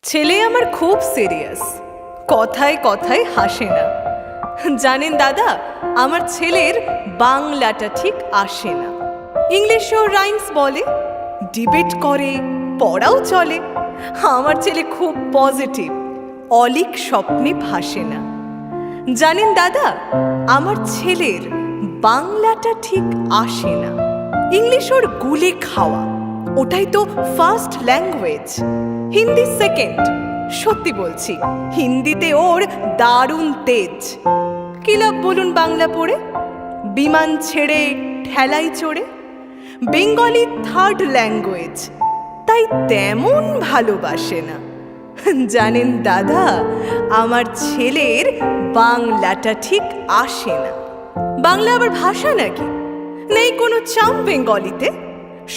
ছেলে আমার খুব সিরিয়াস, কথায় কথায় হাসে না। জানেন দাদা, আমার ছেলের বাংলাটা ঠিক আসে না। ইংলিশেও রাইমস বলে, ডিবেট করে, পড়াও চলে। আমার ছেলে খুব পজিটিভ, অলিক স্বপ্নে ভাসে না। জানেন দাদা, আমার ছেলের বাংলাটা ঠিক আসে না। ইংলিশ ওর গুলে খাওয়া, ওটাই তো ফার্স্ট ল্যাঙ্গুয়েজ, হিন্দি সেকেন্ড। সত্যি বলছি, হিন্দিতে ওর দারুণ তেজ। কি লাভ বলুন বাংলা পড়ে? বিমান ছেড়ে ঠেলাই চড়ে। বেঙ্গলি থার্ড ল্যাঙ্গুয়েজ, তাই তেমন ভালোবাসে না। জানেন দাদা, আমার ছেলের বাংলাটা ঠিক আসে না। বাংলা আবার ভাষা নাকি? নেই কোনো চাম বেঙ্গলিতে?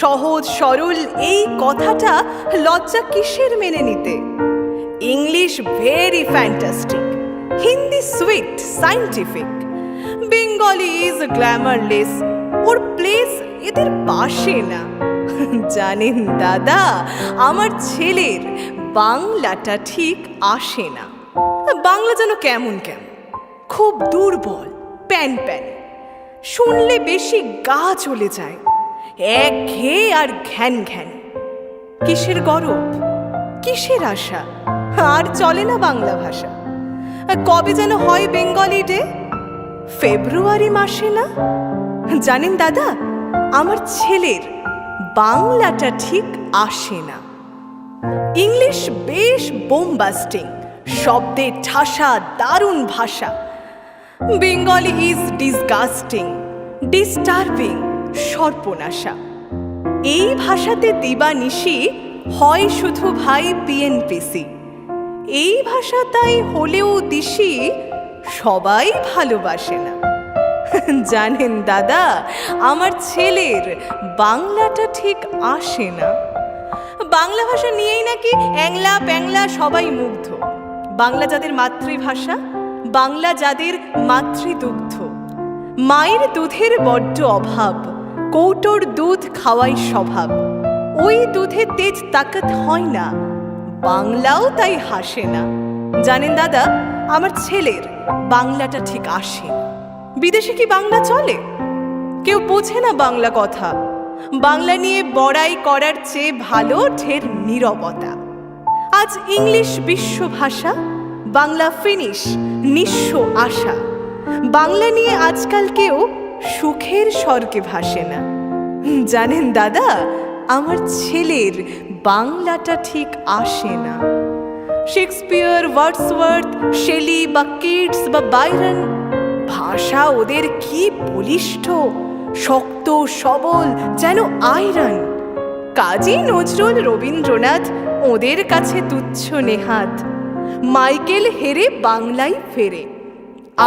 সহজ সরল এই কথাটা লজ্জা কিসের মেনে নিতে? English very fantastic, Hindi sweet scientific, Bengali is glamourless, or place এদের পাশে না। জানেন দাদা, আমার ছেলের বাংলাটা ঠিক আসে না। বাংলা যেন কেমন কেমন, খুব দুর্বল, প্যান প্যান, শুনলে বেশি গা চলে যায়, একঘেয়ে আর ঘ্যান ঘ্যান। কিসের গরব, কিসের আশা, আর চলে না বাংলা ভাষা। কবে যেন হয় বেঙ্গলি ডে? ফেব্রুয়ারি মাসে না? জানেন দাদা, আমার ছেলের বাংলাটা ঠিক আসে না। ইংলিশ বেশ বোমবাস্টিং, শব্দে ঠাসা, দারুণ ভাষা। বেঙ্গলি ইজ ডিসগাস্টিং, ডিস্টার্বিং, সর্বনাশা। এই ভাষাতে দিবানিশি হয় শুধু ভাই পিএনপিসি। এই ভাষা তাই হলেও দিশি সবাই ভালোবাসে না। জানেন দাদা, আমার ছেলের বাংলাটা ঠিক আসে না। বাংলা ভাষা নিয়েই নাকি অ্যাংলা প্যাংলা সবাই মুগ্ধ। বাংলা যাদের মাতৃভাষা, বাংলা যাদের মাতৃদুগ্ধ। মায়ের দুধের বড্ড অভাব, কৌটোর দুধ খাওয়াই স্বভাব। ওই দুধে তেজ তাকাত হয় না, বাংলাও তাই হাসে না। জানেন দাদা, আমার ছেলের বাংলাটা ঠিক আসে না। বিদেশে কি বাংলা চলে? কেউ বোঝে না বাংলা কথা। বাংলা নিয়ে বড়াই করার চেয়ে ভালো ঢের নীরবতা। আজ ইংলিশ বিশ্ব ভাষা, বাংলা ফিনিশ, নিঃস্ব আশা। বাংলা নিয়ে আজকাল কেউ সুখের স্বর্গে ভাসে না। জানেন দাদা, আমার ছেলের বাংলাটা ঠিক আসে না। শেক্সপিয়ার, ওয়ার্ডসওয়ার্থ, শেলি বা কিটস বা বাইরন, ভাষা ওদের কি বলিষ্ঠ, শক্ত সবল, যেন আয়রন। কাজী নজরুল, রবীন্দ্রনাথ ওদের কাছে তুচ্ছ নেহাত। মাইকেল হেরে বাংলাই ফেরে,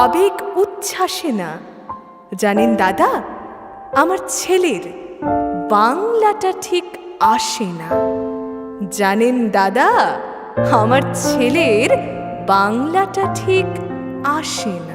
আবেগ উচ্ছ্বাসে না। জানেন দাদা, আমার ছেলের বাংলাটা ঠিক আসে না। জানেন দাদা, আমার ছেলের বাংলাটা ঠিক আসে না।